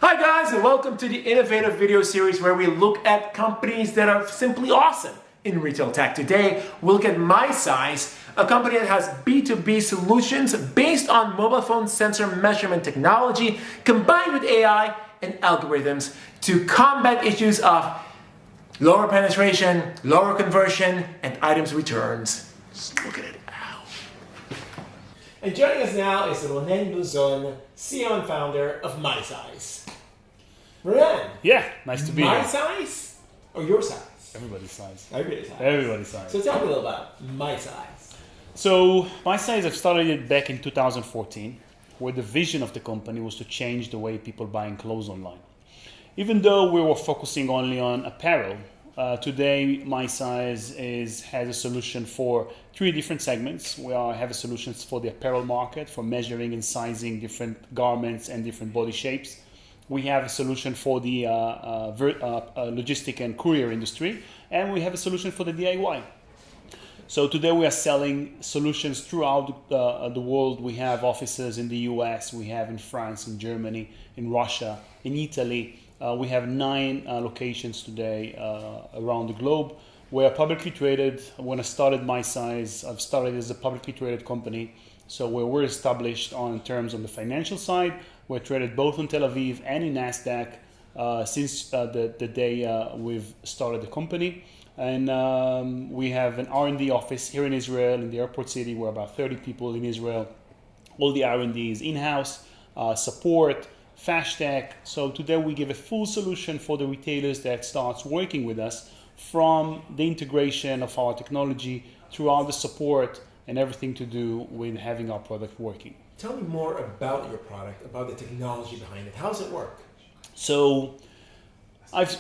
Hi guys, and welcome to the innovative video series where we look at companies that are simply awesome in retail tech. Today, we'll look at MYSZ, a company that has B2B solutions based on mobile phone sensor measurement technology combined with AI and algorithms to combat issues of lower penetration, lower conversion, and items returns. Just look at it. Ow. And joining us now is Ronen Luzon, CEO and founder of MYSZ. Ronen. Yeah, nice to be My here. size or your size? Everybody's size. Everybody's size. Everybody's size. So tell me a little about MYSZ. So MYSZ, I've started it back in 2014, where the vision of the company was to change the way people buying clothes online. Even though we were focusing only on apparel, today MYSZ has a solution for three different segments. We have a solutions for the apparel market, for measuring and sizing different garments and different body shapes. We have a solution for the logistic and courier industry, and we have a solution for the DIY. So today we are selling solutions throughout the world. We have offices in the US, we have in France, in Germany, in Russia, in Italy. We have 9 locations today around the globe. We are publicly traded. When I started MYSZ, I've started as a publicly traded company. So we're established in terms on the financial side. We're traded both in Tel Aviv and in NASDAQ since the day we've started the company. And we have an R&D office here in Israel, in the airport city. We're about 30 people in Israel. All the R&D is in-house, support, fast tech. So today we give a full solution for the retailers that starts working with us, from the integration of our technology throughout the support and everything to do with having our product working. Tell me more about your product, about the technology behind it. How does it work? So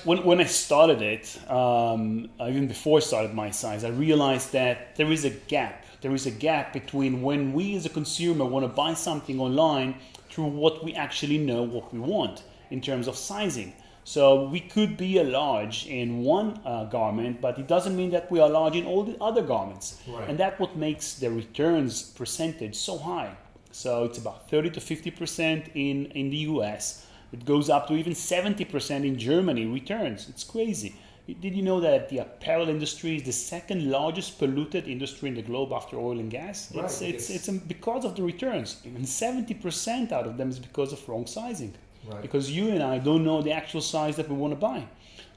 when I started it, even before I started MYSZ, I realized that there is a gap. There is a gap between when we as a consumer want to buy something online through what we actually know what we want in terms of sizing. So we could be a large in one garment, but it doesn't mean that we are large in all the other garments. Right. And that's what makes the returns percentage so high. So it's about 30 to 50% in the US. It goes up to even 70% in Germany returns. It's crazy. Did you know that the apparel industry is the second largest polluted industry in the globe after oil and gas? Right. It's because of the returns. Even 70% out of them is because of wrong sizing. Right. Because you and I don't know the actual size that we want to buy.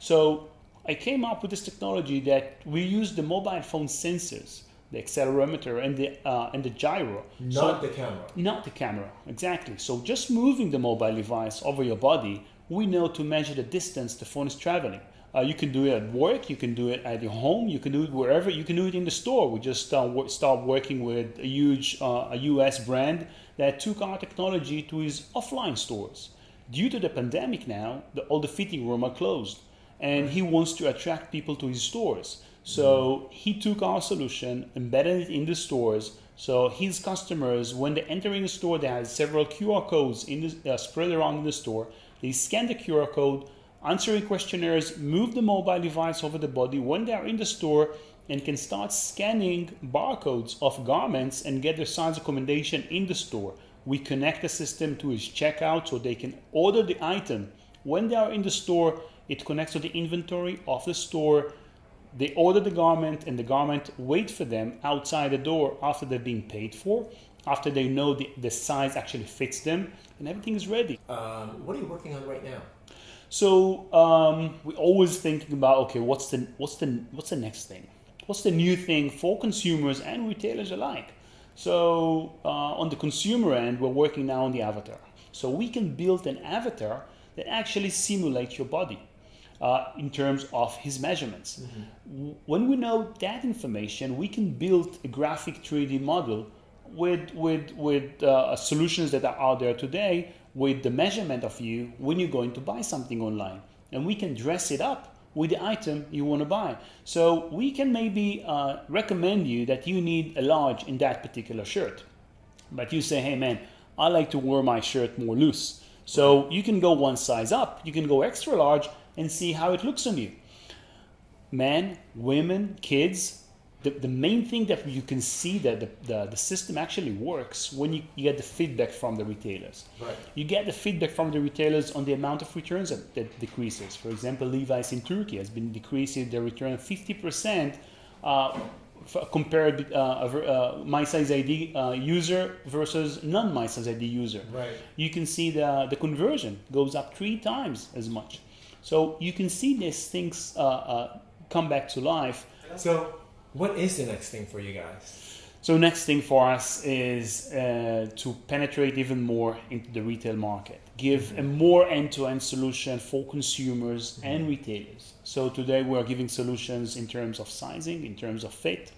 So I came up with this technology that we use the mobile phone sensors, the accelerometer and the gyro. Not the camera. Not the camera, exactly. So just moving the mobile device over your body, we know to measure the distance the phone is traveling. You can do it at work, you can do it at your home, you can do it wherever, you can do it in the store. We just start working with a huge US brand that took our technology to his offline stores. Due to the pandemic now, all the fitting rooms are closed, and he wants to attract people to his stores. So he took our solution, embedded it in the stores, so his customers, when they enter in the store, they have several QR codes spread around in the store. They scan the QR code, answering questionnaires, move the mobile device over the body when they are in the store, and can start scanning barcodes of garments and get their size recommendation in the store. We connect the system to his checkout so they can order the item. When they are in the store, it connects to the inventory of the store. They order the garment, and the garment waits for them outside the door after they've been paid for, after they know the size actually fits them, and everything is ready. What are you working on right now? So we're always thinking about, okay, what's the next thing? What's the new thing for consumers and retailers alike? So on the consumer end, we're working now on the avatar. So we can build an avatar that actually simulates your body in terms of his measurements. Mm-hmm. When we know that information, we can build a graphic 3D model with solutions that are out there today with the measurement of you when you're going to buy something online. And we can dress it up with the item you want to buy. So we can maybe recommend you that you need a large in that particular shirt. But you say, hey man, I like to wear my shirt more loose. So you can go one size up, you can go extra large and see how it looks on you. Men, women, kids, the main thing that you can see that the system actually works when you get the feedback from the retailers. Right. You get the feedback from the retailers on the amount of returns that decreases. For example, Levi's in Turkey has been decreasing their return 50% compared My Size ID user versus non-My Size ID user. Right. You can see the conversion goes up 3 times as much. So you can see these things come back to life. So what is the next thing for you guys? So next thing for us is to penetrate even more into the retail market, give a more end-to-end solution for consumers and retailers. So today we are giving solutions in terms of sizing, in terms of fit,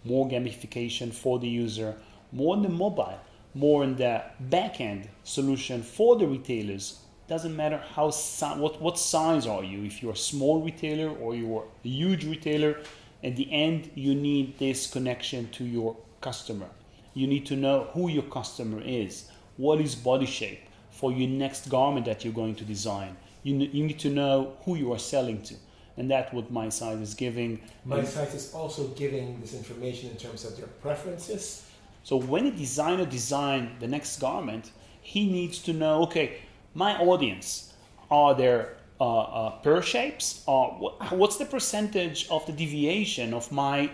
more gamification for the user, more in the mobile, more in the back-end solution for the retailers. Doesn't matter what size are you, if you're a small retailer or you're a huge retailer. At the end, you need this connection to your customer. You need to know who your customer is, what is body shape for your next garment that you're going to design. You need to know who you are selling to. And that's what MySize is giving. MySize is also giving this information in terms of their preferences. So when a designer designs the next garment, he needs to know, okay, my audience, are there per shapes, or what's the percentage of the deviation of my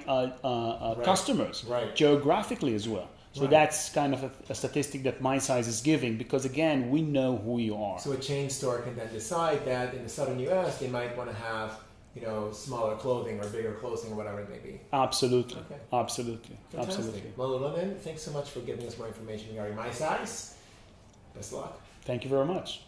customers geographically as well. So that's kind of a statistic that MySize is giving, because again, we know who you are. So a chain store can then decide that in the southern US they might want to have, you know, smaller clothing or bigger clothing or whatever it may be. Absolutely. Okay. Absolutely. Fantastic. Absolutely. Well, Ronen, thanks so much for giving us more information regarding MySize. Best of luck. Thank you very much.